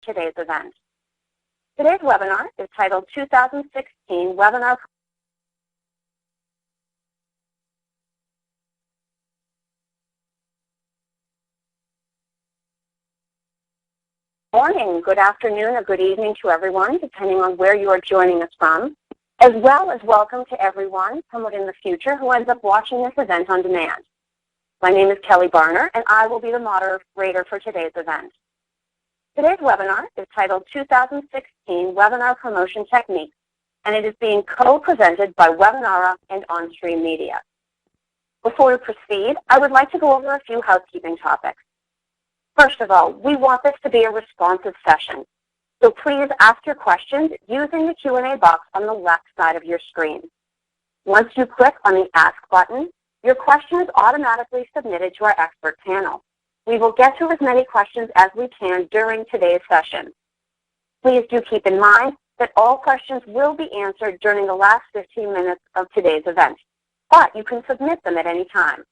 today's event. Today's webinar is titled 2016 Webinar. Morning, good afternoon, or good evening to everyone, depending on where you are joining us from, as well as welcome to everyone, somewhat in the future, who ends up watching this event on demand. My name is Kelly Barner, and I will be the moderator for today's event. Today's webinar is titled 2016 Webinar Promotion Techniques, and it is being co-presented by Webinara and Onstream Media. Before we proceed, I would like to go over a few housekeeping topics. First of all, we want this to be a responsive session, so please ask your questions using the Q&A box on the left side of your screen. Once you click on the Ask button, your question is automatically submitted to our expert panel. We will get to as many questions as we can during today's session. Please do keep in mind that all questions will be answered during the last 15 minutes of today's event, but you can submit them at any time.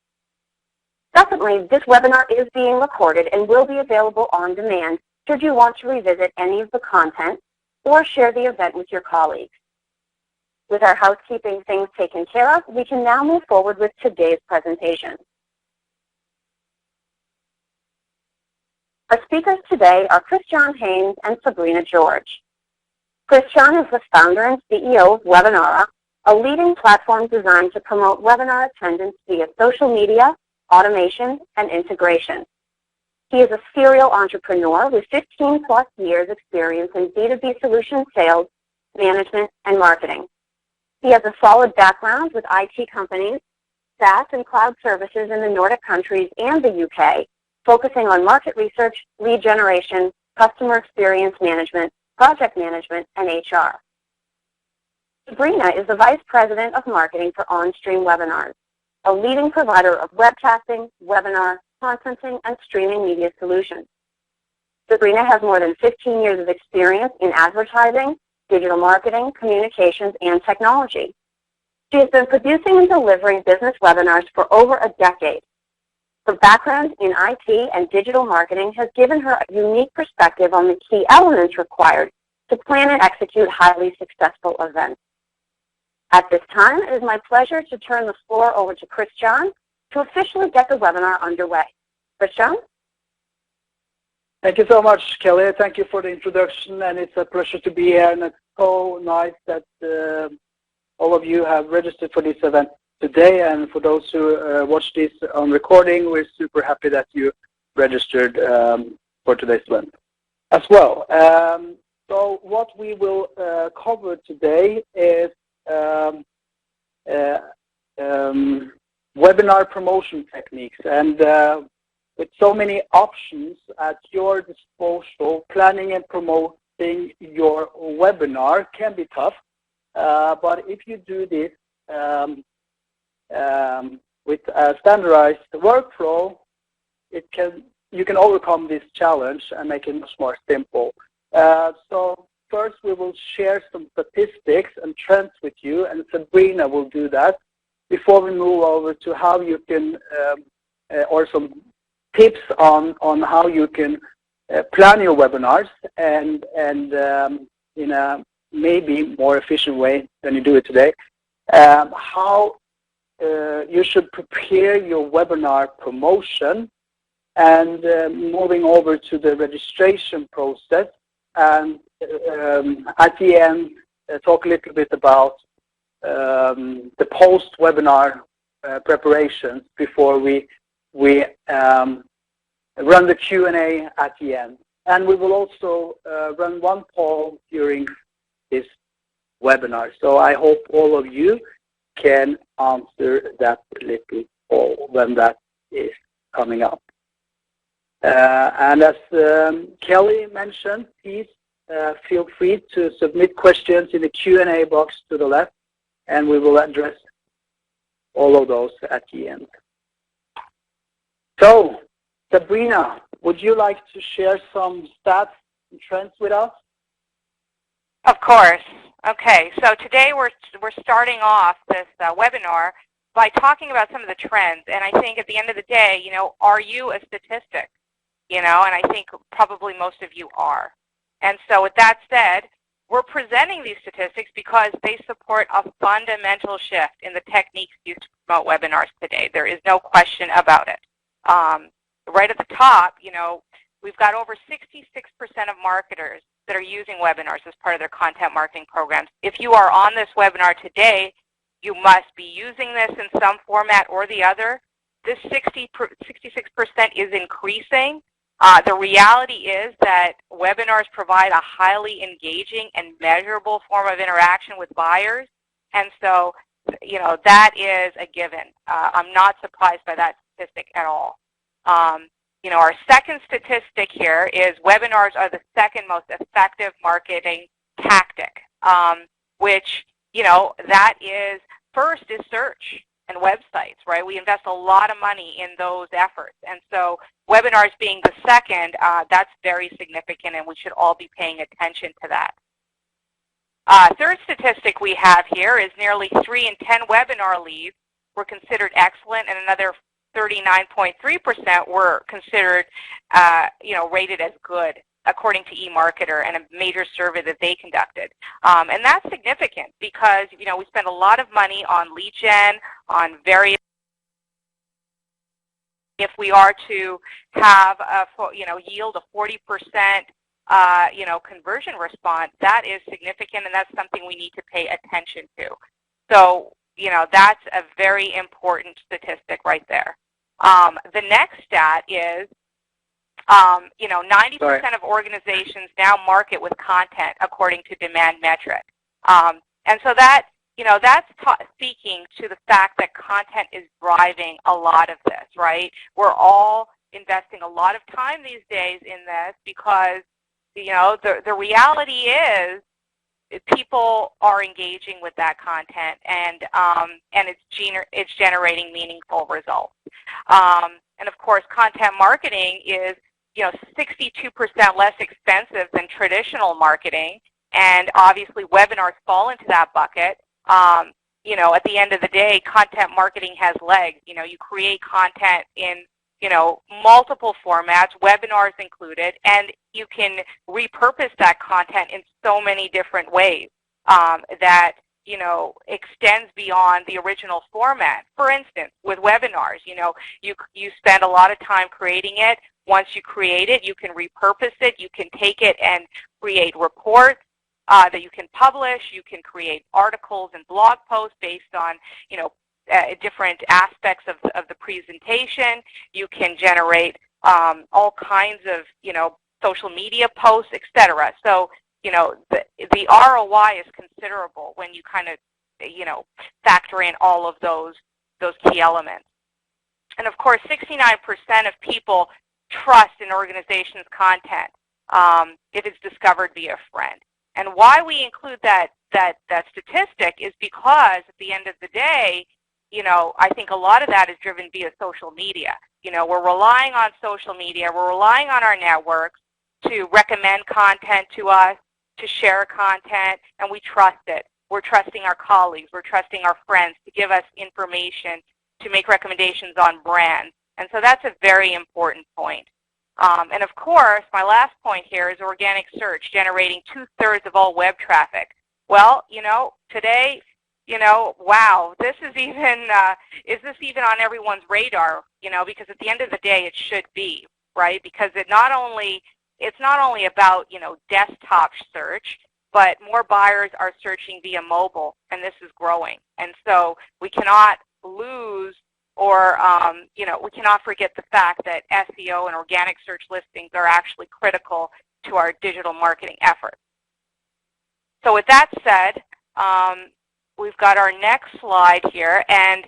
Secondly, this webinar is being recorded and will be available on demand should you want to revisit any of the content or share the event with your colleagues. With our housekeeping things taken care of, we can now move forward with today's presentation. Our speakers today are Kristian, Haanes, and Sabrina George. Kristian is the founder and CEO of Webinara, a leading platform designed to promote webinar attendance via social media, automation, and integration. He is a serial entrepreneur with 15+ years experience in B2B solution sales, management, and marketing. He has a solid background with IT companies, SaaS and cloud services in the Nordic countries and the UK, focusing on market research, lead generation, customer experience management, project management, and HR. Sabrina is the Vice President of Marketing for Onstream Webinars, a leading provider of webcasting, webinar, conferencing, and streaming media solutions. Sabrina has more than 15 years of experience in advertising, digital marketing, communications, and technology. She has been producing and delivering business webinars for over a decade. Her background in IT and digital marketing has given her a unique perspective on the key elements required to plan and execute highly successful events. At this time, it is my pleasure to turn the floor over to Kristian to officially get the webinar underway. Kristian? Thank you so much, Kelly. Thank you for the introduction, and it's a pleasure to be here, and it's so nice that all of you have registered for this event today, and for those who watch this on recording, we're super happy that you registered for today's event as well. So what we will cover today is webinar promotion techniques, and with so many options at your disposal, planning and promoting your webinar can be tough, but if you do this with a standardized workflow, you can overcome this challenge and make it much more simple. So first we will share some statistics and trends with you, and Sabrina will do that before we move over to how you can, or some tips on how you can plan your webinars and in a maybe more efficient way than you do it today. How you should prepare your webinar promotion, and moving over to the registration process, and at the end talk a little bit about the post-webinar preparations before we run the Q&A at the end. And we will also run one poll during this webinar. So I hope all of you can answer that little poll when that is coming up. And as Kelly mentioned, please feel free to submit questions in the Q&A box to the left, and we will address all of those at the end. So, Sabrina, would you like to share some stats and trends with us? Of course. Okay, so today we're starting off this webinar by talking about some of the trends, and I think at the end of the day, are you a statistic? And I think probably most of you are. And so with that said, we're presenting these statistics because they support a fundamental shift in the techniques used to promote webinars today. There is no question about it. Right at the top, we've got over 66% of marketers that are using webinars as part of their content marketing programs. If you are on this webinar today, you must be using this in some format or the other. This 66% is increasing. The reality is that webinars provide a highly engaging and measurable form of interaction with buyers, and so that is a given. I'm not surprised by that statistic at all. Our second statistic here is webinars are the second most effective marketing tactic, which, that is, first is search and websites, right? We invest a lot of money in those efforts. And so webinars being the second, that's very significant, and we should all be paying attention to that. Third statistic we have here is nearly 3 in 10 webinar leads were considered excellent, and another 39.3% were considered, rated as good, according to eMarketer and a major survey that they conducted. And that's significant because, we spend a lot of money on lead gen, on various, if we are to have, yield a 40%, conversion response, that is significant, and that's something we need to pay attention to. So, that's a very important statistic right there. The next stat is, 90% of organizations now market with content according to demand metric. And so that, that's speaking to the fact that content is driving a lot of this, right? We're all investing a lot of time these days in this because, the reality is people are engaging with that content, and it's generating meaningful results. And of course, content marketing is 62% less expensive than traditional marketing, and obviously webinars fall into that bucket. At the end of the day, content marketing has legs. You create content in multiple formats, webinars included, and you can repurpose that content in so many different ways that, extends beyond the original format. For instance, with webinars, you spend a lot of time creating it. Once you create it, you can repurpose it. You can take it and create reports that you can publish. You can create articles and blog posts based on, different aspects of the presentation. You can generate all kinds of, social media posts, etc. So, the ROI is considerable when you kind of, factor in all of those key elements. And of course, 69% of people trust an organization's content if it's discovered via a friend. And why we include that statistic is because at the end of the day, I think a lot of that is driven via social media. We're relying on social media. We're relying on our networks to recommend content to us, to share content, and we trust it. We're trusting our colleagues. We're trusting our friends to give us information, to make recommendations on brands. And so that's a very important point. And of course, my last point here is organic search, generating 2/3 of all web traffic. Well, today, wow, this is this even on everyone's radar? Because at the end of the day, it should be, right? Because it's not only about, desktop search, but more buyers are searching via mobile, and this is growing. And so we cannot lose or, we cannot forget the fact that SEO and organic search listings are actually critical to our digital marketing efforts. So with that said, we've got our next slide here, and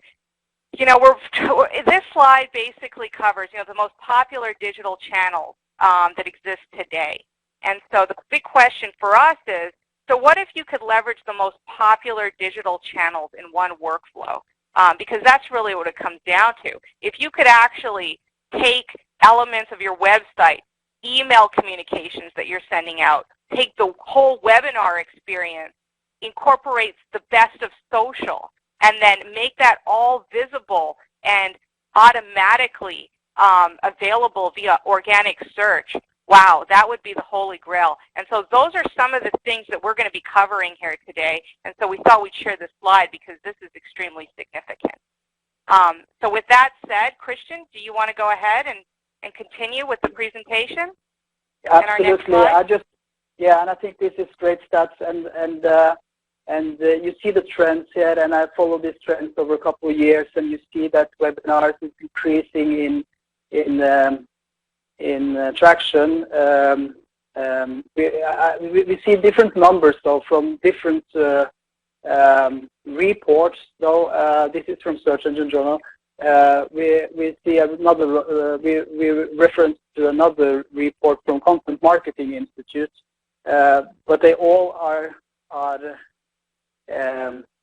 this slide basically covers the most popular digital channels that exist today. And so the big question for us is, so what if you could leverage the most popular digital channels in one workflow? Because that's really what it comes down to. If you could actually take elements of your website, email communications that you're sending out, take the whole webinar experience, incorporates the best of social, and then make that all visible and automatically available via organic search, wow, that would be the holy grail. And so those are some of the things that we're going to be covering here today. And so we thought we'd share this slide because this is extremely significant. So with that said, Kristian, do you want to go ahead and continue with the presentation? Absolutely. And I think this is great stats, and you see the trends here, and I follow these trends over a couple of years, and you see that webinars is increasing in traction. We see different numbers though from different reports. Though this is from Search Engine Journal. We see another. We reference to another report from Content Marketing Institute, but they all are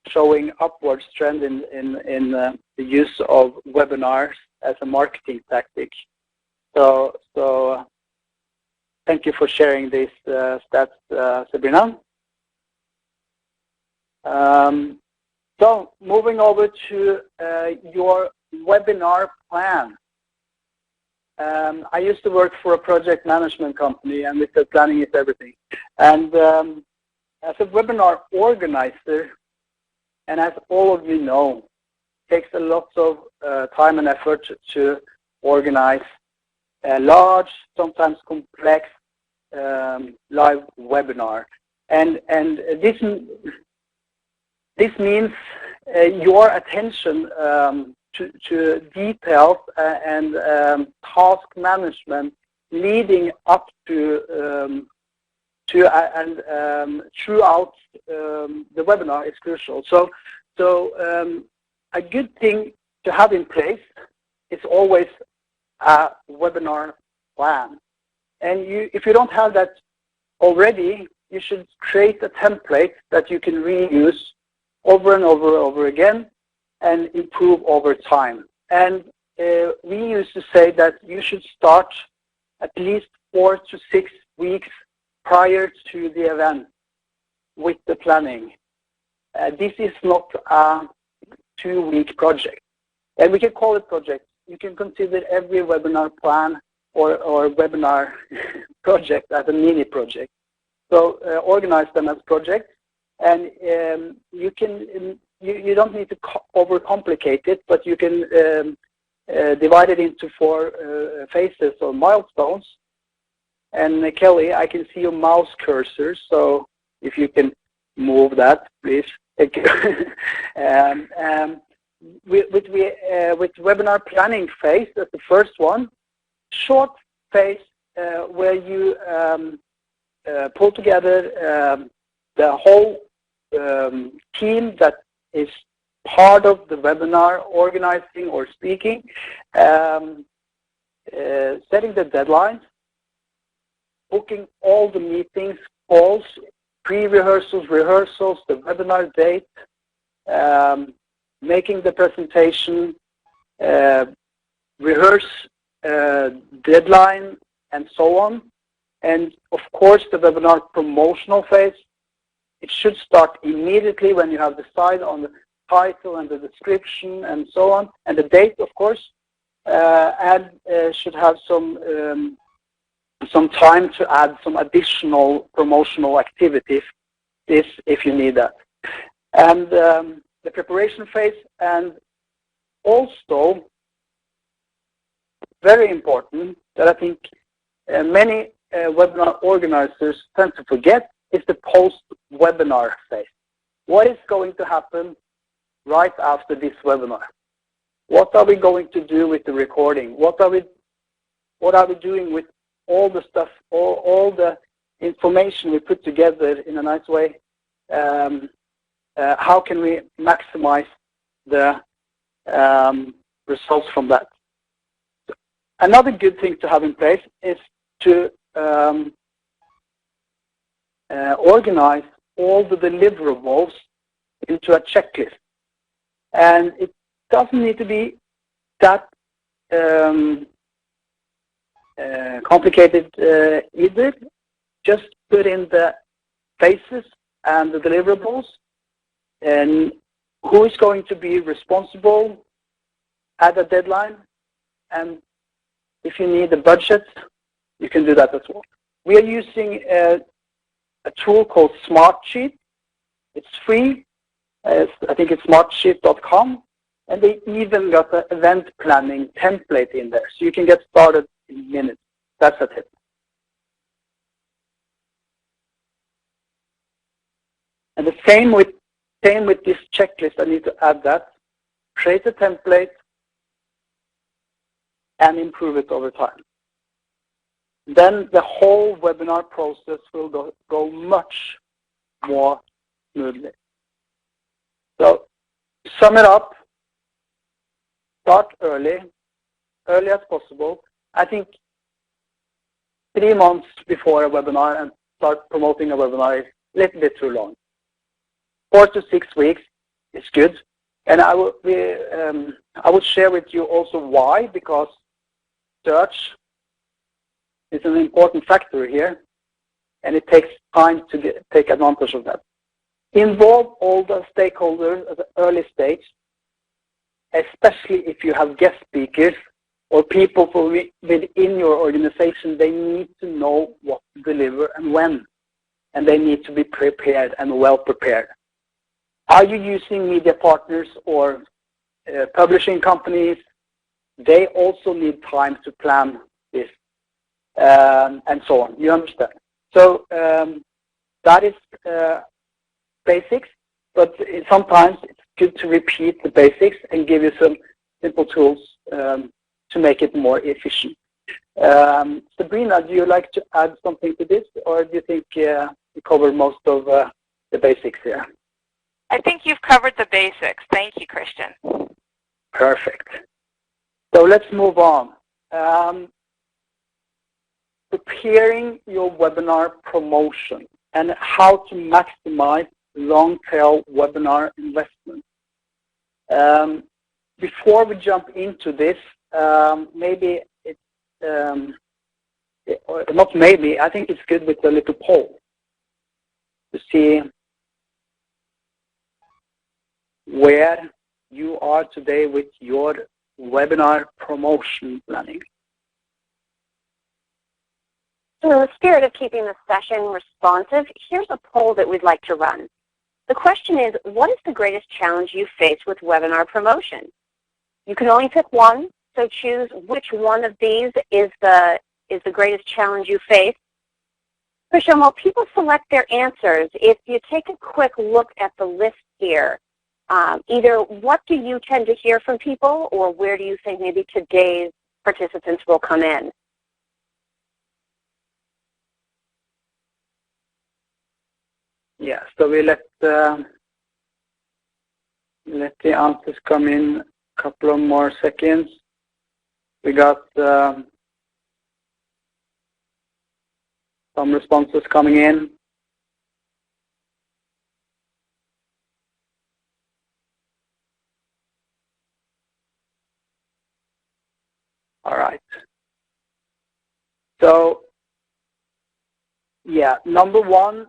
showing upwards trend in the use of webinars as a marketing tactic. So thank you for sharing these stats, Sabrina. So moving over to your webinar plan. I used to work for a project management company, and we said planning is everything. And as a webinar organizer, and as all of you know, it takes a lot of time and effort to organize a large, sometimes complex live webinar. And this means your attention to details and task management leading up to and throughout the webinar is crucial. So a good thing to have in place is always a webinar plan. And if you don't have that already, you should create a template that you can reuse over and over again and improve over time. And we used to say that you should start at least 4 to 6 weeks prior to the event with the planning. This is not a 2-week project. And we can call it project. You can consider every webinar plan or webinar project as a mini project. So organize them as projects, and you don't need to overcomplicate it, but you can divide it into 4 phases or milestones. And Kelly, I can see your mouse cursor, so if you can move that, please. Thank you. With webinar planning phase, that's the first one. Short phase where you pull together the whole team that is part of the webinar, organizing or speaking, setting the deadlines, booking all the meetings, calls, pre-rehearsals, rehearsals, the webinar date, making the presentation, rehearse deadline, and so on. And of course, the webinar promotional phase, it should start immediately when you have decided on the title and the description and so on, and the date, of course, and should have some time to add some additional promotional activities if you need that. And the preparation phase, and also very important that I think many webinar organizers tend to forget is the post-webinar phase. What is going to happen right after this webinar? What are we going to do with the recording? What are we doing with all the stuff, all the information we put together in a nice way? How can we maximize the results from that? Another good thing to have in place is to organize all the deliverables into a checklist. And it doesn't need to be that complicated either. Just put in the phases and the deliverables and who is going to be responsible at a deadline, and if you need a budget, you can do that as well. We are using a tool called Smartsheet. It's free. I think it's smartsheet.com. And they even got an event planning template in there. So you can get started in minutes. That's a tip. And the same with this checklist, I need to add that. Create a template and improve it over time. Then the whole webinar process will go much more smoothly. So to sum it up, start early as possible. I think 3 months before a webinar and start promoting a webinar is a little bit too long. 4 to 6 weeks is good. And I will share with you also why, because search is an important factor here, and it takes time to take advantage of that. Involve all the stakeholders at the early stage, especially if you have guest speakers or people within your organization. They need to know what to deliver and when, and they need to be prepared and well prepared. Are you using media partners or publishing companies? They also need time to plan this and so on. You understand? So that is basics, but sometimes it's good to repeat the basics and give you some simple tools to make it more efficient. Sabrina, do you like to add something to this, or do you think we covered most of the basics here? I think you've covered the basics. Thank you, Kristian. Perfect. So let's move on. Preparing your webinar promotion and how to maximize long-tail webinar investment. Before we jump into this, maybe it's, or not maybe, I think it's good with a little poll to see where you are today with your webinar promotion planning. So in the spirit of keeping the session responsive, here's a poll that we'd like to run. The question is, what is the greatest challenge you face with webinar promotion? You can only pick one, so choose which one of these is the greatest challenge you face. Kristian, while people select their answers, if you take a quick look at the list here, either what do you tend to hear from people, or where do you think maybe today's participants will come in? Yeah, so we let the answers come in a couple of more seconds. We got some responses coming in. All right. So, yeah, number one,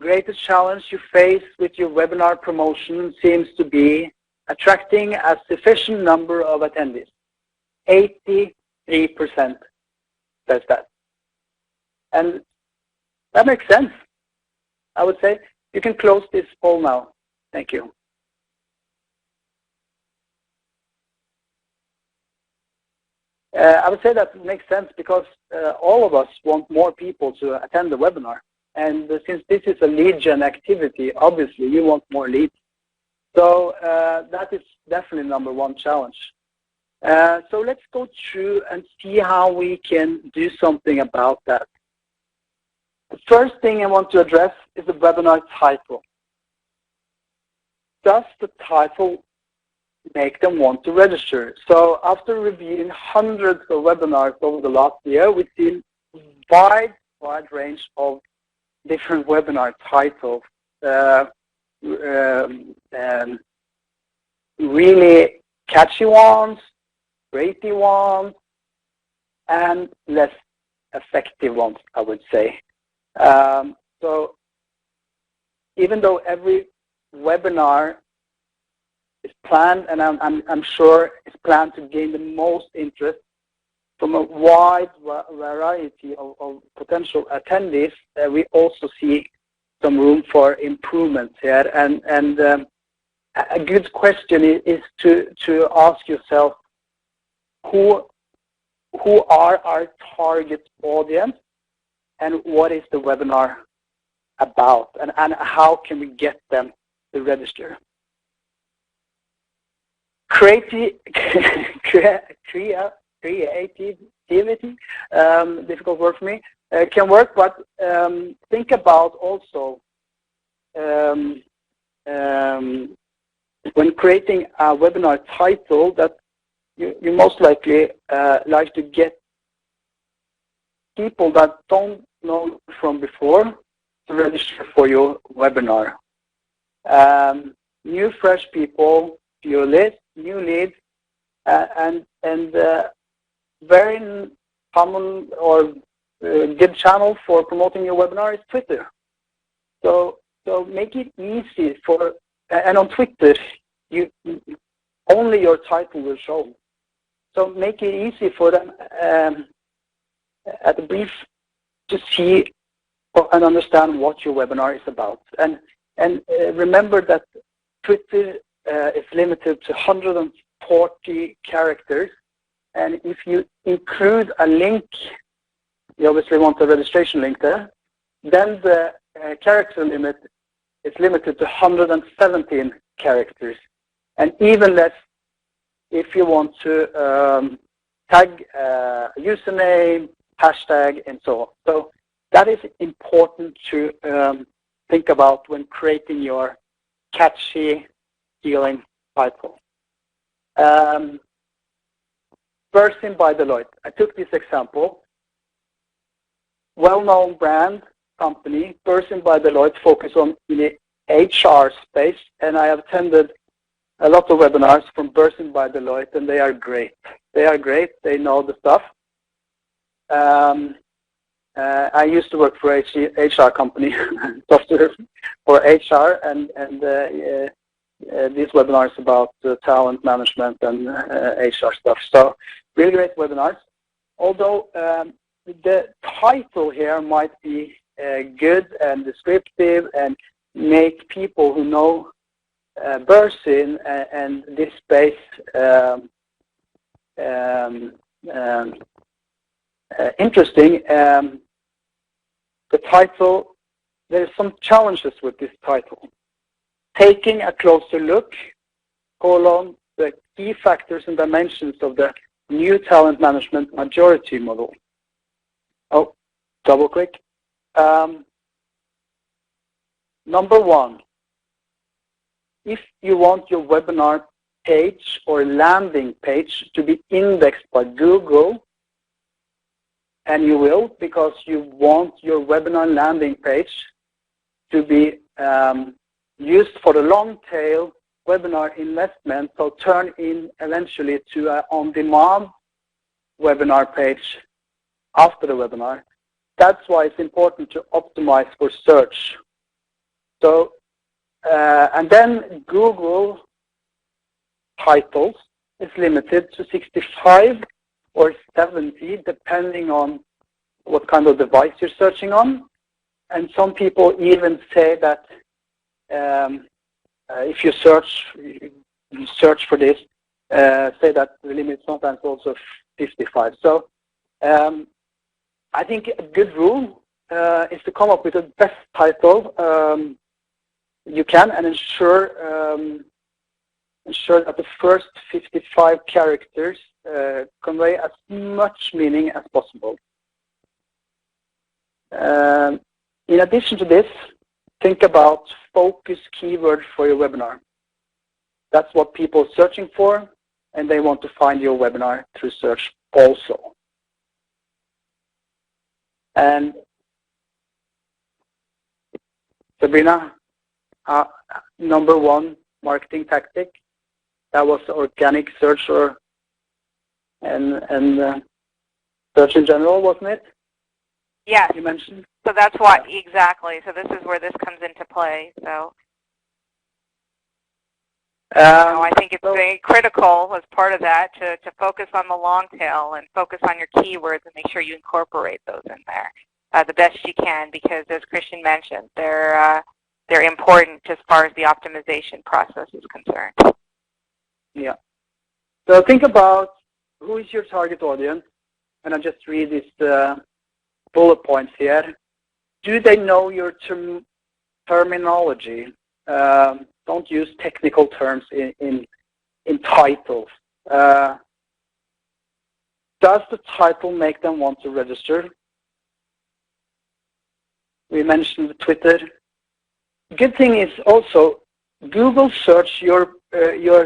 greatest challenge you face with your webinar promotion seems to be attracting a sufficient number of attendees. 83% says that. And that makes sense, I would say. You can close this poll now. Thank you. I would say that makes sense because all of us want more people to attend the webinar. And since this is a lead gen activity, obviously you want more leads. So that is definitely number one challenge. So let's go through and see how we can do something about that. The first thing I want to address is the webinar title. Does the title make them want to register? So after reviewing hundreds of webinars over the last year, we've seen a wide range of different webinar titles, really catchy ones, racy ones, and less effective ones, I would say. So even though every webinar is planned, and I'm sure it's planned to gain the most interest from a wide variety of potential attendees, we also see some room for improvements here. And a good question is to ask yourself, who are our target audience, and what is the webinar about, and how can we get them to register? Creativity, difficult word for me, can work, but think about also when creating a webinar title that you most likely like to get people that don't know from before to register for your webinar. New, fresh people to your list, new leads, and very common or good channel for promoting your webinar is Twitter. So make it easy for, and on Twitter, only your title will show. So make it easy for them at the brief to see and understand what your webinar is about. And remember that Twitter is limited to 140 characters. And if you include a link, you obviously want a registration link there, then the character limit is limited to 117 characters. And even less if you want to tag username, hashtag, and so on. So that is important to think about when creating your catchy, appealing title. Bursin by Deloitte. I took this example. Well-known brand company, Bursin by Deloitte, focus on the HR space, and I have attended a lot of webinars from Bursin by Deloitte, and they are great. They are great. They know the stuff. I used to work for HR company, software for HR, and these webinars about talent management and HR stuff. So really great webinars. Although the title here might be good and descriptive and make people who know Bursin and this space interesting. The title, there are some challenges with this title. Taking a closer look, the key factors and dimensions of the new talent management majority model. Oh, double click. Number one, if you want your webinar page or landing page to be indexed by Google, and you will, because you want your webinar landing page to be used for the long tail webinar investment, so turn in eventually to an on-demand webinar page after the webinar. That's why it's important to optimize for search. So, and then Google titles is limited to 65 or 70, depending on what kind of device you're searching on. And some people even say that if you search for this, say that the limit is sometimes also 55. So I think a good rule is to come up with the best title you can, and ensure that the first 55 characters convey as much meaning as possible. In addition to this, think about focus keywords for your webinar. That's what people are searching for, and they want to find your webinar through search also. And Sabrina, number one marketing tactic, that was organic search and search in general, wasn't it? Yes. You mentioned. So that's why, exactly. So this is where this comes into play. So. I think it's very critical as part of that to focus on the long tail and focus on your keywords and make sure you incorporate those in there the best you can, because as Kristian mentioned, they're important as far as the optimization process is concerned. Yeah. So think about who is your target audience, and I'll just read these bullet points here. Do they know your terminology? Don't use technical terms in titles. Does the title make them want to register? We mentioned Twitter. Good thing is also Google search your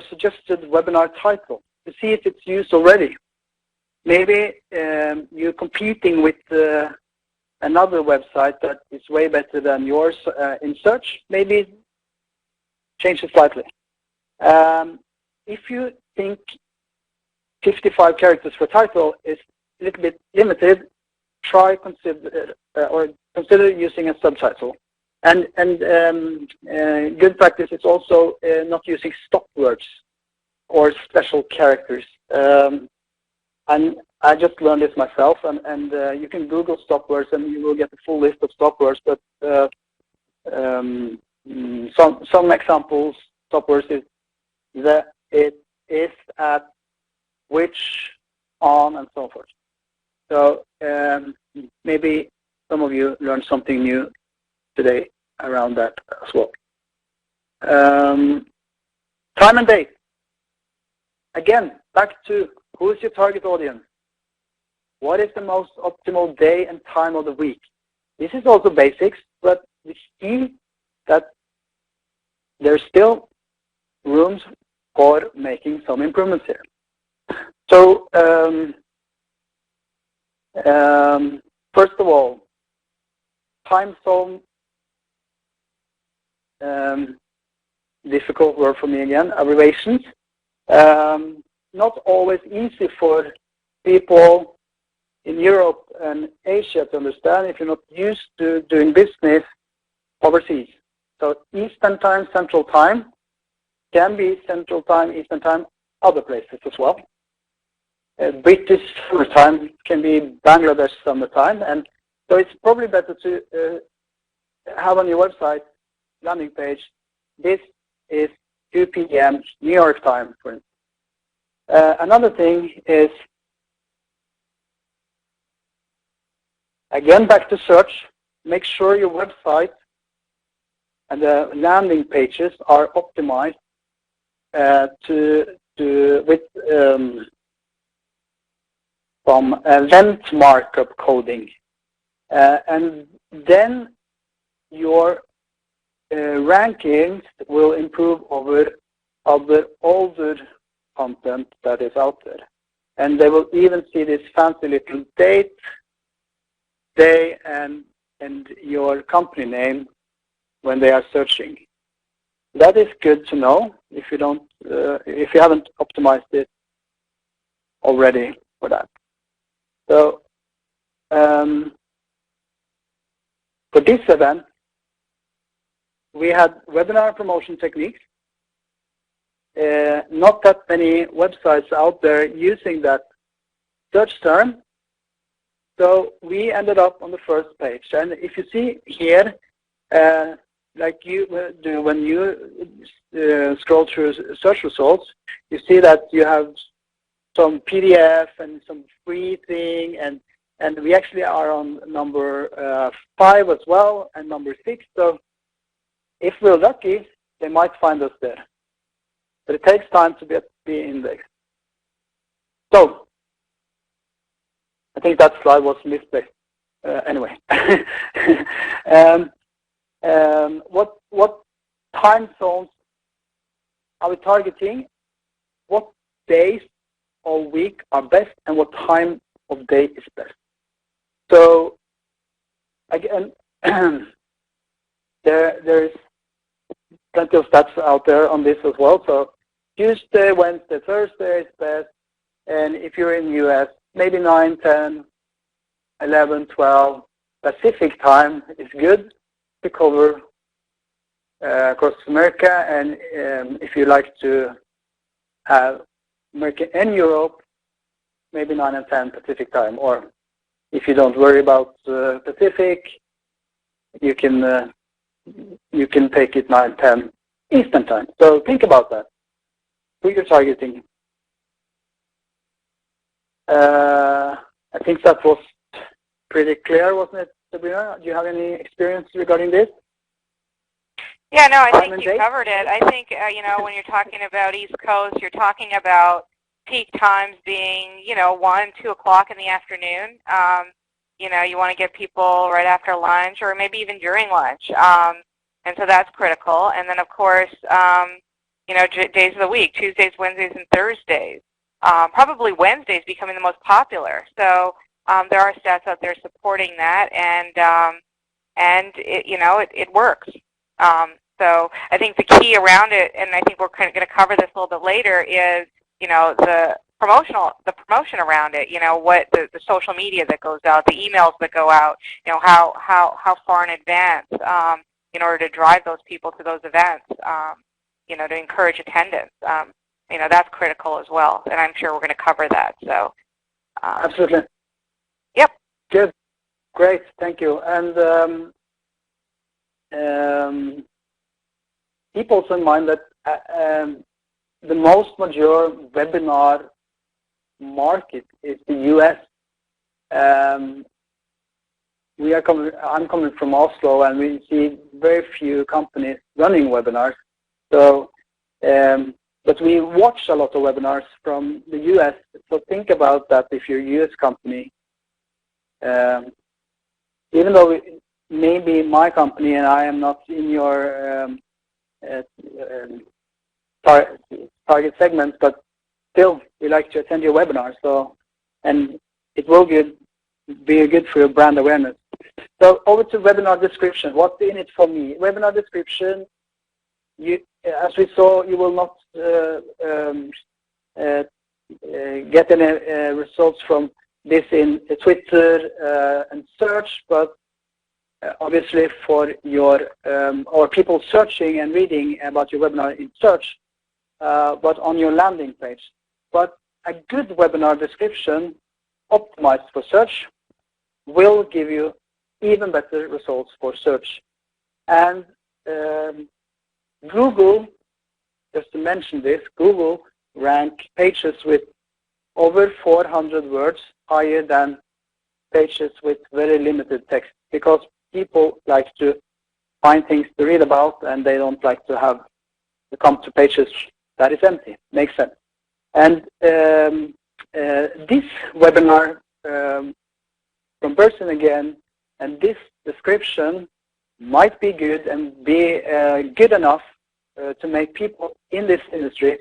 suggested webinar title to see if it's used already. Maybe you're competing with another website that is way better than yours in search. Maybe change it slightly. If you think 55 characters for title is a little bit limited, consider using a subtitle. And good practice is also not using stop words or special characters. And I just learned this myself, and you can Google stop words and you will get a full list of stop words. But some examples, stop words is that it is at, which, on, and so forth. So maybe some of you learned something new today around that as well. Time and date. Again, back to who is your target audience? What is the most optimal day and time of the week? This is also basics, but we see that there's still rooms for making some improvements here. So first of all, time zone, difficult word for me again, abbreviations. Not always easy for people in Europe and Asia to understand if you're not used to doing business overseas. So Eastern Time, Central Time can be Central Time, Eastern Time, other places as well. British summertime can be Bangladesh summertime, and so it's probably better to have on your website landing page, this is 2 p.m. New York time, for instance. Another thing is, again, back to search. Make sure your website and the landing pages are optimized with some event markup coding, and then your rankings will improve over older content that is out there, and they will even see this fancy little date, day, and your company name when they are searching. That is good to know if you don't, if you haven't optimized it already for that. So for this event, we had webinar promotion techniques. Not that many websites out there using that search term. So we ended up on the first page. And if you see here, like you do when you scroll through search results, you see that you have some PDF and some free thing, and we actually are on number 5 as well, and number 6. So if we're lucky, they might find us there. But it takes time to be indexed. So I think that slide was misplaced. Anyway, what time zones are we targeting? What days or week are best, and what time of day is best? So again, there is plenty of stats out there on this as well. So Tuesday, Wednesday, Thursday is best, and if you're in the US, maybe 9, 10, 11, 12 Pacific time is good to cover across America, and if you like to have America and Europe, maybe 9 and 10 Pacific time, or if you don't worry about Pacific, you can take it 9, 10 Eastern time. So think about that. Who you're targeting. I think that was pretty clear, wasn't it, Sabrina? Do you have any experience regarding this? Yeah, no, I think you covered it. I think, when you're talking about East Coast, you're talking about peak times being, 1, 2 o'clock in the afternoon. You want to get people right after lunch or maybe even during lunch. And so that's critical. And then, of course, days of the week, Tuesdays, Wednesdays, and Thursdays. Probably Wednesdays becoming the most popular. So there are stats out there supporting that, and it works. So I think the key around it, and I think we're kind of going to cover this a little bit later, is the promotion around it. What the social media that goes out, the emails that go out. How far in advance in order to drive those people to those events. To encourage attendance. That's critical as well, and I'm sure we're going to cover that. So. Absolutely. Yep. Good. Great. Thank you. And keep also in mind that the most mature webinar market is the U.S. I'm coming from Oslo, and we see very few companies running webinars. So, but we watch a lot of webinars from the U.S. So think about that if you're a U.S. company. Even though maybe my company and I am not in your target segment, but still we like to attend your webinar. So, and it will be good for your brand awareness. So over to webinar description. What's in it for me? Webinar description. As we saw, you will not get any results from this in Twitter and search, but obviously for your or people searching and reading about your webinar in search, but on your landing page. But a good webinar description optimized for search will give you even better results for search. And Google, just to mention this, Google rank pages with over 400 words higher than pages with very limited text, because people like to find things to read about and they don't like to come to pages that is empty. Makes sense. And this webinar from Person again, and this description might be good and be good enough to make people in this industry,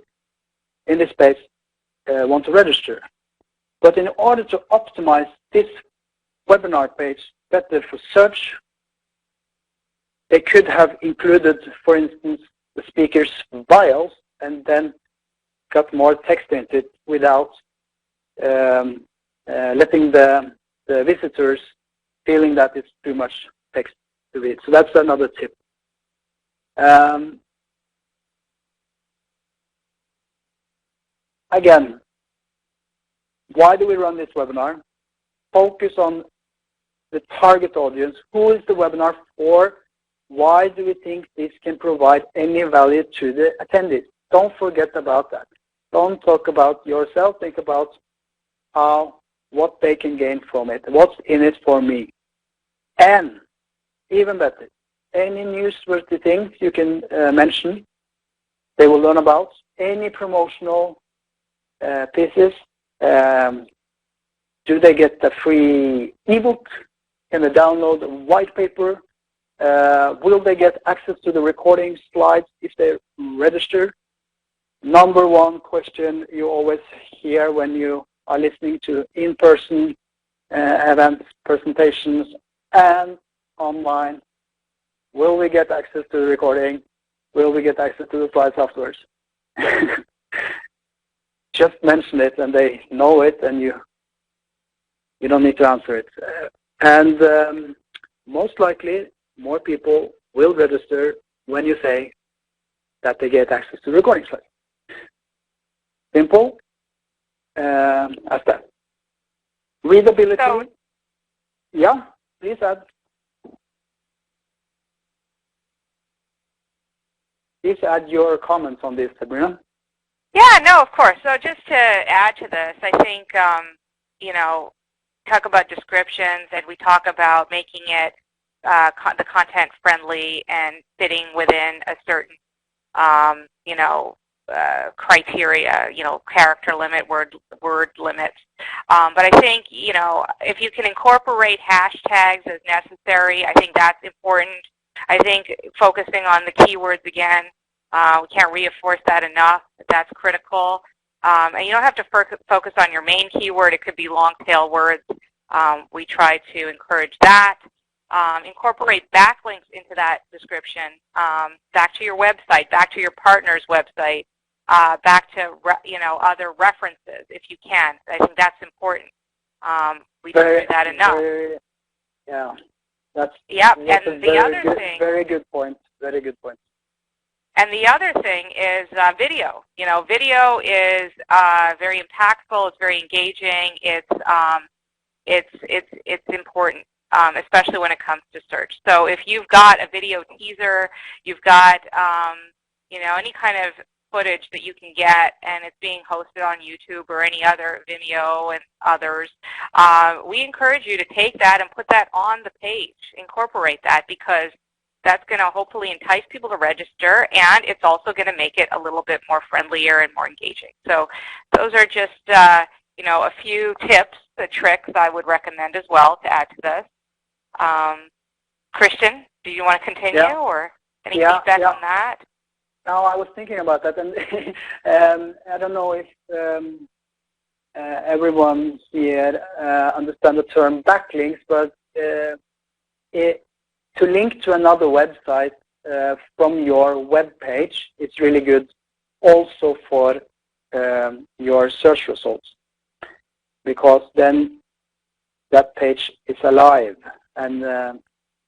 in this space, want to register. But in order to optimize this webinar page better for search, they could have included, for instance, the speaker's bios and then got more text into it without letting the visitors feeling that it's too much text to read. So that's another tip. Again, why do we run this webinar? Focus on the target audience. Who is the webinar for? Why do we think this can provide any value to the attendees? Don't forget about that. Don't talk about yourself. Think about what they can gain from it. What's in it for me? And even better, any newsworthy things you can mention, they will learn about. Any promotional pieces. Do they get a free ebook? Can they download a white paper? Will they get access to the recording slides if they register? Number one question you always hear when you are listening to in-person events, presentations, and online. Will we get access to the recording? Will we get access to the slides afterwards? Just mention it and they know it, and you don't need to answer it. And most likely, more people will register when you say that they get access to the recording slides. Simple as that. Readability. So, yeah, please add. Please add your comments on this, Sabrina. Yeah, no, of course. So just to add to this, I think, you know, talk about descriptions, and we talk about making it the content friendly and fitting within a certain, you know, criteria, you know, character limit, word limits. But I think, you know, if you can incorporate hashtags as necessary, I think that's important. I think focusing on the keywords again, we can't reinforce that enough. That's critical. And you don't have to focus on your main keyword. It could be long tail words. We try to encourage that. Incorporate backlinks into that description, back to your website, back to your partner's website, back to you know, other references if you can. I think that's important. We don't do that enough. Yeah, that's and the other thing. Very good point. Very good point. And the other thing is video. You know, video is very impactful. It's very engaging. It's important, especially when it comes to search. So if you've got a video teaser, you've got you know, any kind of footage that you can get, and it's being hosted on YouTube or any other Vimeo and others, we encourage you to take that and put that on the page. Incorporate that, because that's going to hopefully entice people to register, and it's also going to make it a little bit more friendlier and more engaging. So those are just you know, a few tips, the tricks I would recommend as well to add to this. Kristian, do you want to continue, or any feedback on that? No, I was thinking about that, and I don't know if everyone here understands the term backlinks, but to link to another website from your web page, it's really good also for your search results, because then that page is alive. And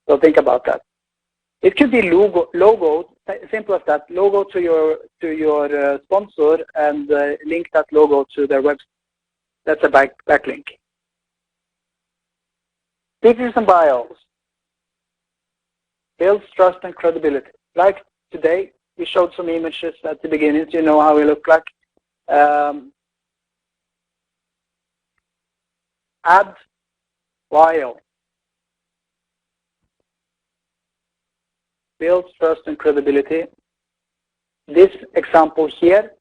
so think about that. It could be logo, simple as that, logo to your sponsor, and link that logo to their website. That's a backlink. Pictures and bios. Builds trust and credibility. Like today, we showed some images at the beginning, so you know how we look like. Add bio. Builds trust and credibility. This example here,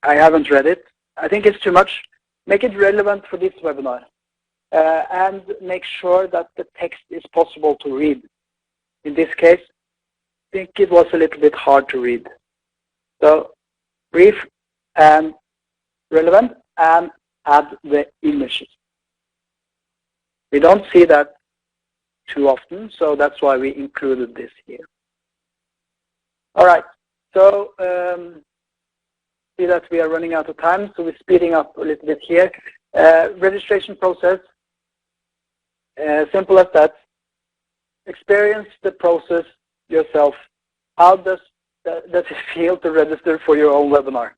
I haven't read it. I think it's too much. Make it relevant for this webinar. And make sure that the text is possible to read. In this case, I think it was a little bit hard to read. So, brief and relevant, and add the images. We don't see that too often, so that's why we included this here. All right, so see that we are running out of time, so we're speeding up a little bit here. Registration process. Simple as that. Experience the process yourself. How does it feel to register for your own webinar?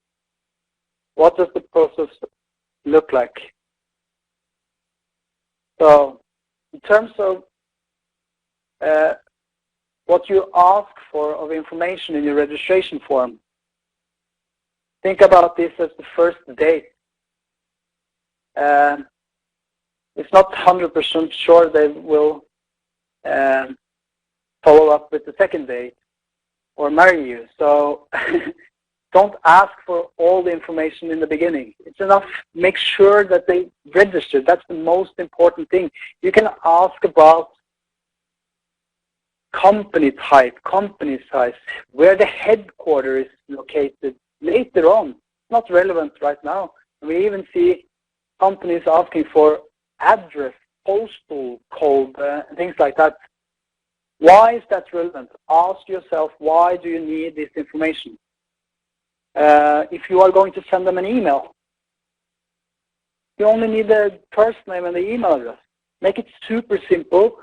What does the process look like? So, in terms of what you ask for of information in your registration form, think about this as the first date. It's not 100% sure they will follow up with the second date or marry you. So don't ask for all the information in the beginning. It's enough. Make sure that they register. That's the most important thing. You can ask about company type, company size, where the headquarters is located later on. It's not relevant right now. We even see companies asking for address, postal code, things like that. Why is that relevant? Ask yourself, why do you need this information? If you are going to send them an email, you only need the first name and the email address. Make it super simple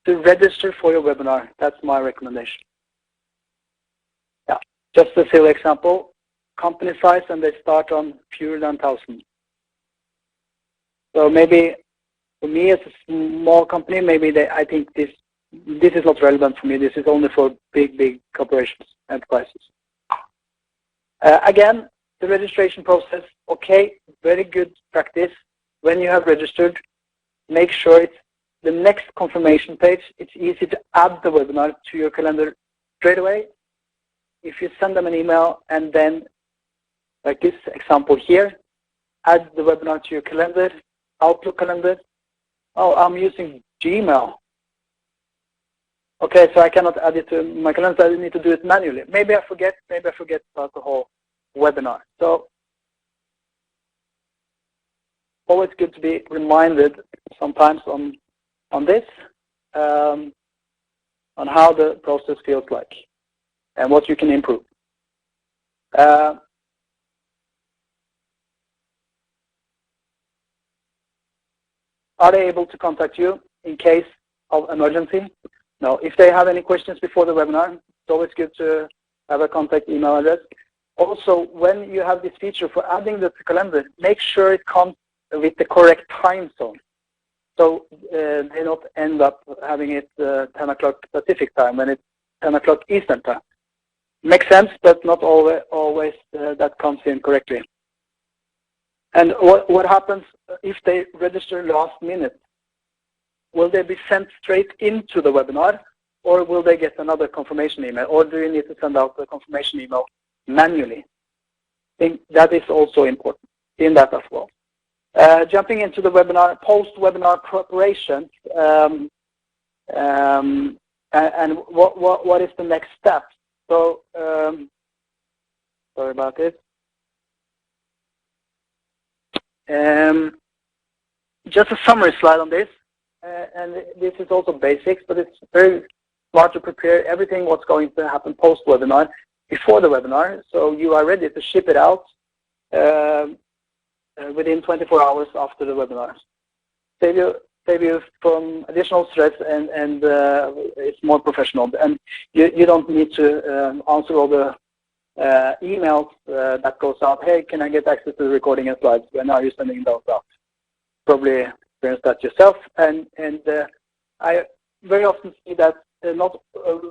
to register for your webinar. That's my recommendation. Just a silly example, company size, and they start on fewer than 1,000. So maybe for me as a small company, maybe I think this is not relevant for me. This is only for big corporations, enterprises. Again, the registration process, okay, very good practice. When you have registered, make sure it's the next confirmation page. It's easy to add the webinar to your calendar straight away. If you send them an email and then, like this example here, add the webinar to your calendar, Outlook calendar. Oh, I'm using Gmail. Okay, so I cannot add it to my calendar. I need to do it manually. Maybe I forget about the whole webinar. So always good to be reminded sometimes on this, on how the process feels like and what you can improve. Are they able to contact you in case of emergency? No. If they have any questions before the webinar, it's always good to have a contact email address. Also, when you have this feature for adding the calendar, make sure it comes with the correct time zone. So they don't end up having it 10 o'clock Pacific time when it's 10 o'clock Eastern time. Makes sense, but not always that comes in correctly. And what happens if they register last minute? Will they be sent straight into the webinar, or will they get another confirmation email, or do you need to send out the confirmation email manually? I think that is also important in that as well. Jumping into the webinar, post-webinar preparation, and what is the next step? So, sorry about this. Just a summary slide on this, and this is also basics, but it's very smart to prepare everything what's going to happen post-webinar before the webinar, so you are ready to ship it out within 24 hours after the webinar. Save you from additional stress, and it's more professional, and you don't need to answer all the emails that goes out. Hey, can I get access to the recording and slides? When are you sending those out? Probably experienced that yourself, and I very often see that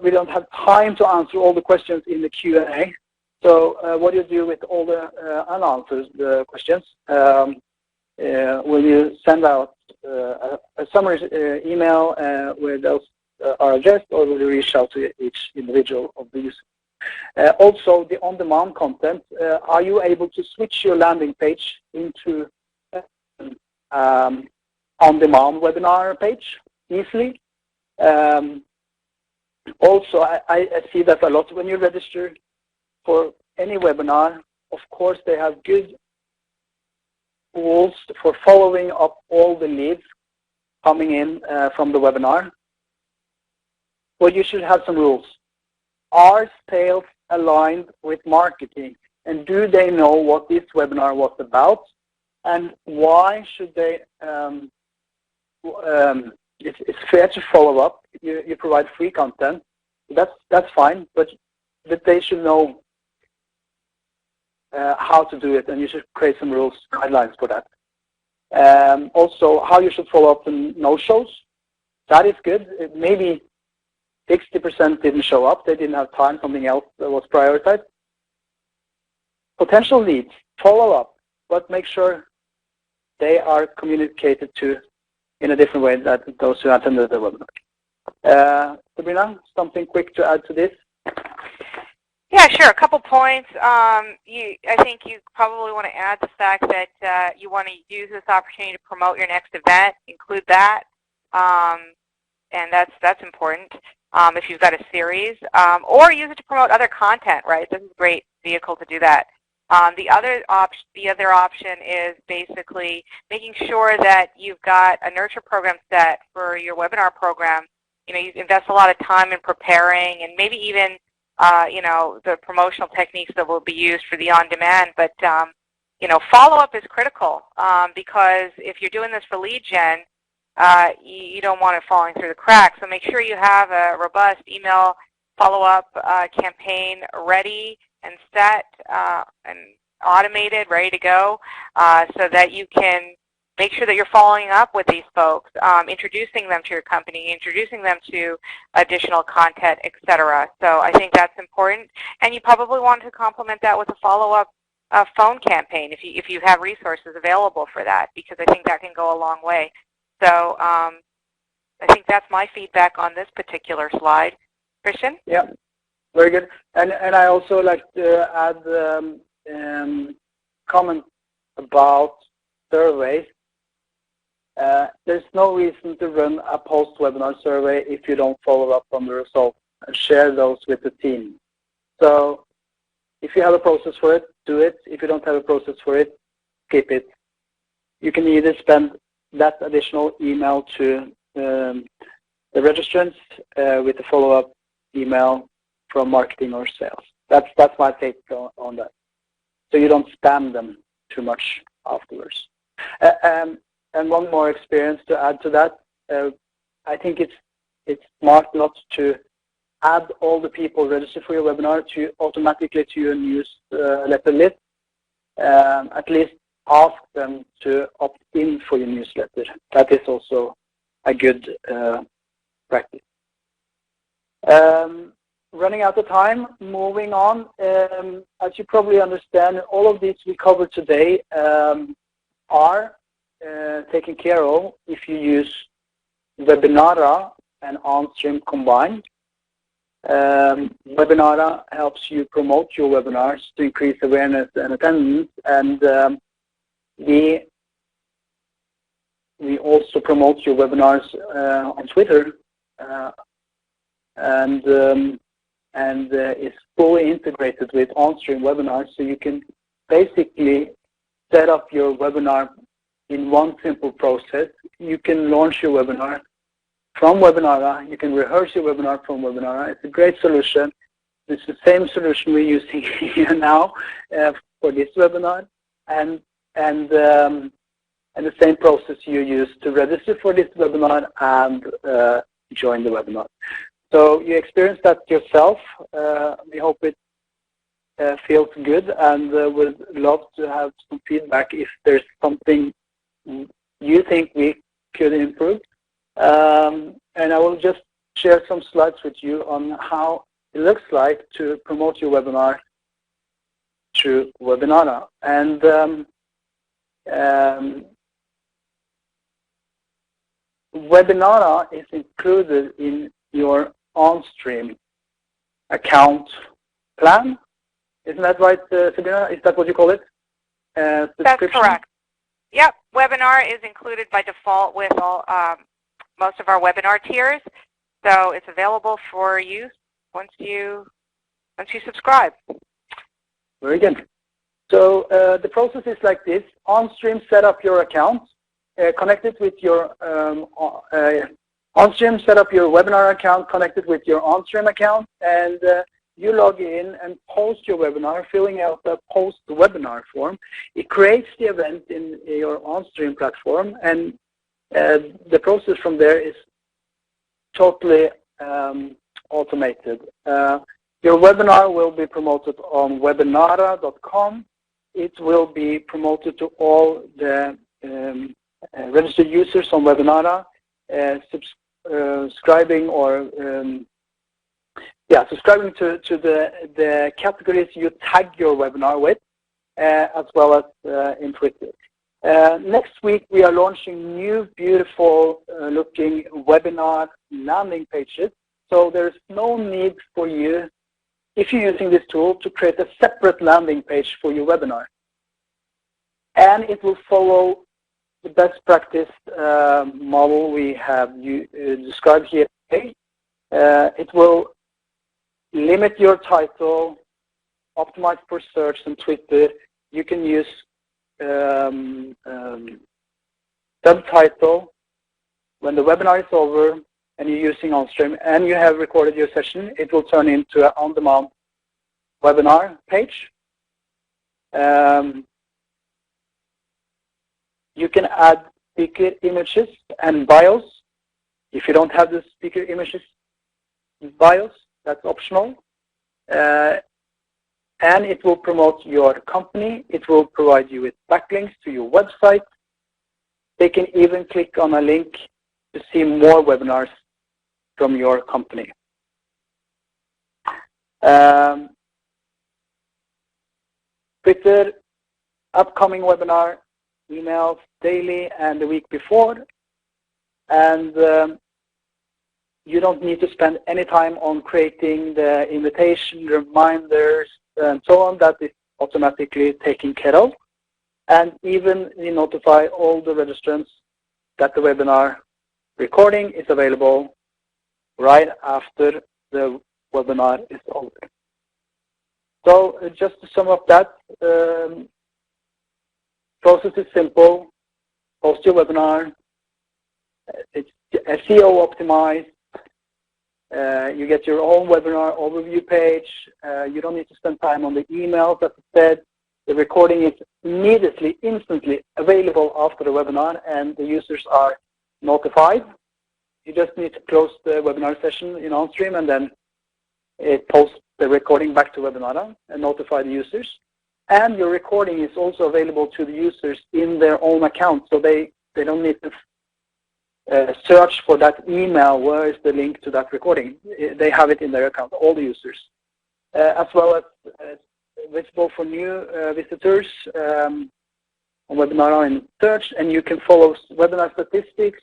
we don't have time to answer all the questions in the Q&A. So what do you do with all the unanswered questions? Will you send out a summary email where those are addressed, or will you reach out to each individual of these? Also, the on-demand content, are you able to switch your landing page into on-demand webinar page easily? Also, I see that a lot when you register for any webinar. Of course, they have good tools for following up all the leads coming in from the webinar. Well, you should have some rules. Are sales aligned with marketing? And do they know what this webinar was about? And why should they, it's fair to follow up. You provide free content. That's fine, but they should know how to do it, and you should create some rules, guidelines for that. Also, how you should follow up the no-shows. That is good. Maybe 60% didn't show up. They didn't have time. Something else was prioritized. Potential leads, follow up, but make sure they are communicated to in a different way than those who attended the webinar. Sabrina, something quick to add to this? Yeah, sure. A couple points. I think you probably want to add the fact that you want to use this opportunity to promote your next event. Include that, and that's important. If you've got a series, or use it to promote other content. Right, this is a great vehicle to do that. The other option is basically making sure that you've got a nurture program set for your webinar program. You know, you invest a lot of time in preparing, and maybe even the promotional techniques that will be used for the on-demand. But follow-up is critical because if you're doing this for lead gen, you don't want it falling through the cracks. So make sure you have a robust email follow-up campaign ready and set and automated, ready to go, so that you can make sure that you're following up with these folks, introducing them to your company, introducing them to additional content, etc. So I think that's important. And you probably want to complement that with a follow-up phone campaign if you have resources available for that, because I think that can go a long way. So I think that's my feedback on this particular slide. Kristian? Yeah, very good. And I also like to add comment about surveys. There's no reason to run a post-webinar survey if you don't follow up on the results and share those with the team. So if you have a process for it, do it. If you don't have a process for it, skip it. You can either spend that additional email to the registrants with a follow-up email from marketing or sales. That's my take on that. So you don't spam them too much afterwards. And one more experience to add to that. I think it's smart not to add all the people registered for your webinar automatically to your newsletter list. At least ask them to opt in for your newsletter. That is also a good practice. Running out of time, moving on. As you probably understand, all of these we covered today are taken care of if you use Webinara and Onstream combined. Webinara helps you promote your webinars to increase awareness and attendance, and we also promote your webinars on Twitter, and it's fully integrated with Onstream webinars, so you can basically set up your webinar in one simple process. You can launch your webinar from Webinara. You can rehearse your webinar from Webinara. It's a great solution. It's the same solution we're using here now for this webinar, and the same process you use to register for this webinar and join the webinar. So you experience that yourself. We hope it feels good, and would love to have some feedback if there's something you think we could improve. And I will just share some slides with you on how it looks like to promote your webinar through Webinara. And Webinara is included in your Onstream account plan. Isn't that right, Sabrina? Is that what you call it? That's correct. Yep, Webinar is included by default with all most of our webinar tiers, so it's available for use once you subscribe. Very good. So the process is like this: Onstream, set up your account, connect it with your Onstream, set up your webinar account, connect it with your Onstream account, and you log in and post your webinar, filling out the post webinar form. It creates the event in your Onstream platform, and the process from there is totally automated. Your webinar will be promoted on Webinara.com. It will be promoted to all the registered users on Webinara, subscribing or subscribing to the categories you tag your webinar with, as well as in Twitter. Next week we are launching new beautiful looking webinar landing pages. So there's no need for you, if you're using this tool, to create a separate landing page for your webinar. And it will follow the best practice model we have described here today. It will limit your title, optimize for search and Twitter. You can use subtitle when the webinar is over and you're using Onstream and you have recorded your session. It will turn into an on-demand webinar page. You can add speaker images and bios. If you don't have the speaker images bios, that's optional. and it will promote your company. It will provide you with backlinks to your website. They can even click on a link to see more webinars from your company. Twitter, upcoming webinar, emails daily and the week before. And you don't need to spend any time on creating the invitation, reminders, and so on. That is automatically taken care of. And even you notify all the registrants that the webinar recording is available right after the webinar is over. So just to sum up that, process is simple. Post your webinar. It's SEO optimized. You get your own webinar overview page. You don't need to spend time on the emails, as I said. The recording is immediately, instantly available after the webinar, and the users are notified. You just need to close the webinar session in Onstream, and then it posts the recording back to Webinara and notify the users. And your recording is also available to the users in their own account, so they don't need to search for that email. Where is the link to that recording? They have it in their account, all the users, as well as visible for new visitors on Webinara in search, and you can follow webinar statistics,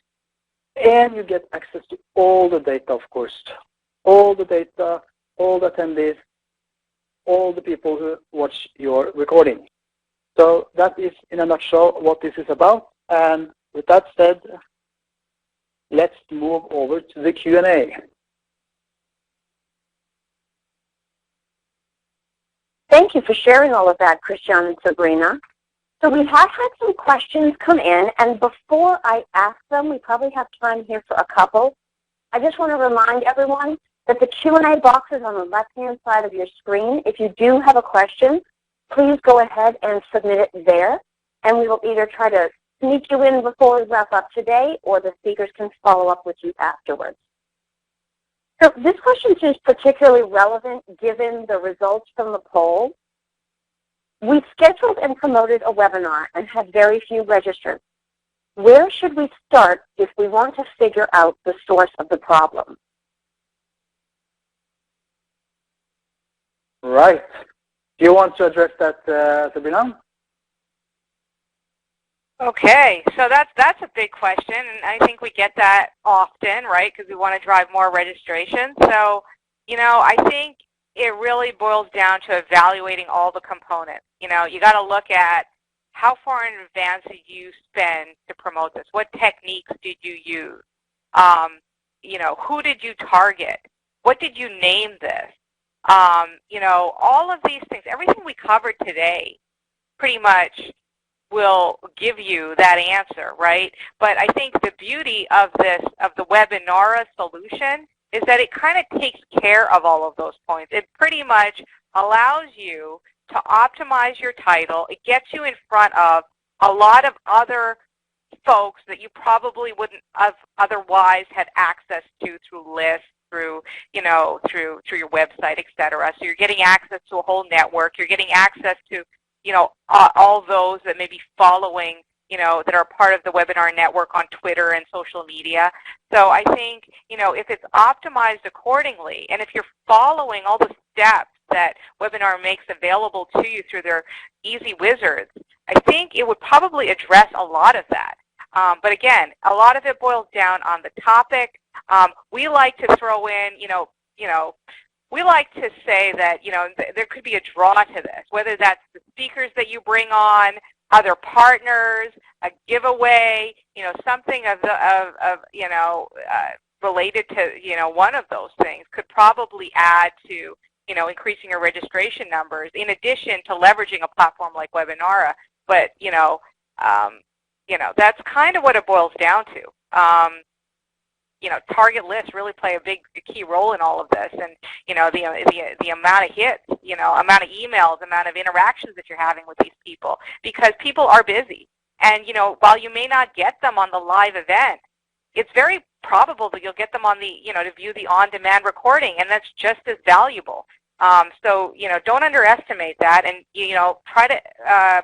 and you get access to all the data, of course. All the data, all the attendees, all the people who watch your recording. So that is, in a nutshell, what this is about. And with that said, let's move over to the Q&A. Thank you for sharing all of that, Kristian and Sabrina. So we have had some questions come in, and before I ask them, we probably have time here for a couple. I just want to remind everyone that the Q&A box is on the left-hand side of your screen. If you do have a question, please go ahead and submit it there, and we will either try to sneak you in before we wrap up today, or the speakers can follow up with you afterwards. So this question seems particularly relevant given the results from the poll. We scheduled and promoted a webinar and had very few registrants. Where should we start if we want to figure out the source of the problem? Right. Do you want to address that, Sabrina? Okay, so that's a big question, and I think we get that often, right, because we want to drive more registration. So, I think it really boils down to evaluating all the components. You got to look at how far in advance did you spend to promote this? What techniques did you use? Who did you target? What did you name this? All of these things, everything we covered today pretty much will give you that answer, right? But I think the beauty of the Webinara solution is that it kind of takes care of all of those points. It pretty much allows you to optimize your title. It gets you in front of a lot of other folks that you probably wouldn't have otherwise had access to through lists, through your website, etc. So you're getting access to a whole network. You're getting access to all those that may be following, that are part of the webinar network on Twitter and social media. So I think, if it's optimized accordingly, and if you're following all the steps that Webinar makes available to you through their easy wizards, I think it would probably address a lot of that. But again, a lot of it boils down on the topic. We like to throw in, we like to say that, there could be a draw to this, whether that's the speakers that you bring on, other partners, a giveaway, something related to, one of those things could probably add to, increasing your registration numbers, in addition to leveraging a platform like Webinara. But, that's kind of what it boils down to. Target lists really play a key role in all of this, and the amount of hits, amount of emails, amount of interactions that you're having with these people, because people are busy, and while you may not get them on the live event, it's very probable that you'll get them on the to view the on-demand recording, and that's just as valuable. So, don't underestimate that, and, try to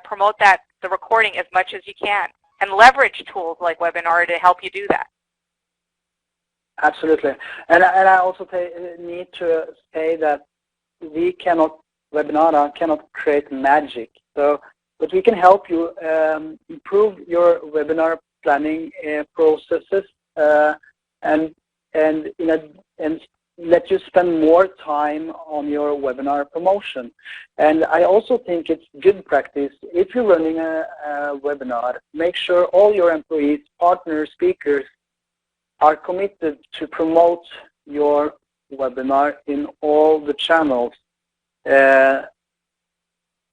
promote the recording as much as you can, and leverage tools like Webinara to help you do that. Absolutely. And I also need to say that Webinara cannot create magic. So, but we can help you improve your webinar planning processes and let you spend more time on your webinar promotion. And I also think it's good practice, if you're running a webinar, make sure all your employees, partners, speakers are committed to promote your webinar in all the channels.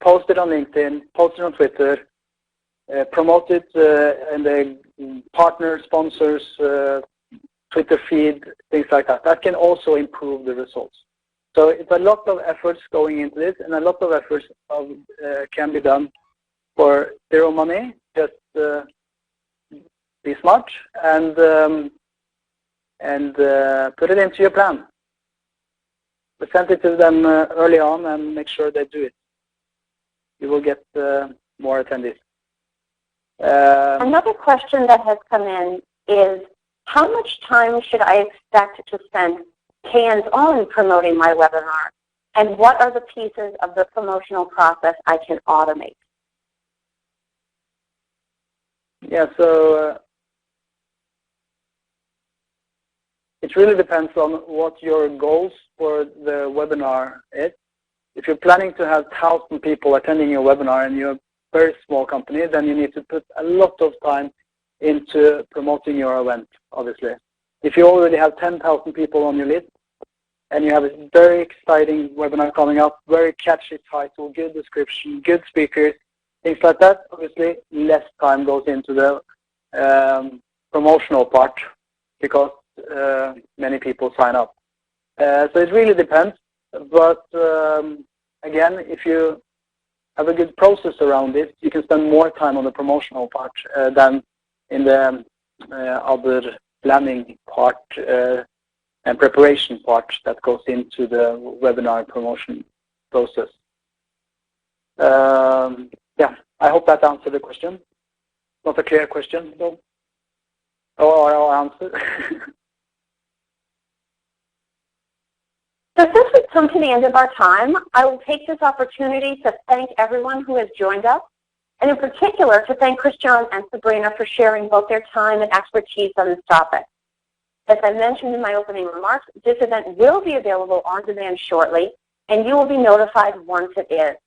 Post it on LinkedIn, post it on Twitter, promote it in the partner sponsors, Twitter feed, things like that. That can also improve the results. So it's a lot of efforts going into this, and a lot of efforts can be done for zero money. Just be smart and put it into your plan. Present it to them early on and make sure they do it. You will get more attendees. Another question that has come in is, how much time should I expect to spend hands-on promoting my webinar? And what are the pieces of the promotional process I can automate? Yeah, so it really depends on what your goals for the webinar is. If you're planning to have 1,000 people attending your webinar and you're a very small company, then you need to put a lot of time into promoting your event, obviously. If you already have 10,000 people on your list and you have a very exciting webinar coming up, very catchy title, good description, good speakers, things like that, obviously less time goes into the promotional part because many people sign up. So it really depends, but again, if you have a good process around this, you can spend more time on the promotional part than in the other planning part and preparation part that goes into the webinar promotion process. Yeah, I hope that answered the question. Not a clear question, though. Or I'll answer. So since we've come to the end of our time, I will take this opportunity to thank everyone who has joined us, and in particular to thank Kristian and Sabrina for sharing both their time and expertise on this topic. As I mentioned in my opening remarks, this event will be available on demand shortly, and you will be notified once it is.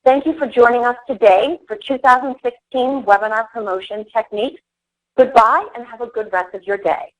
Thank you for joining us today for 2016 Webinar Promotion Techniques. Goodbye, and have a good rest of your day.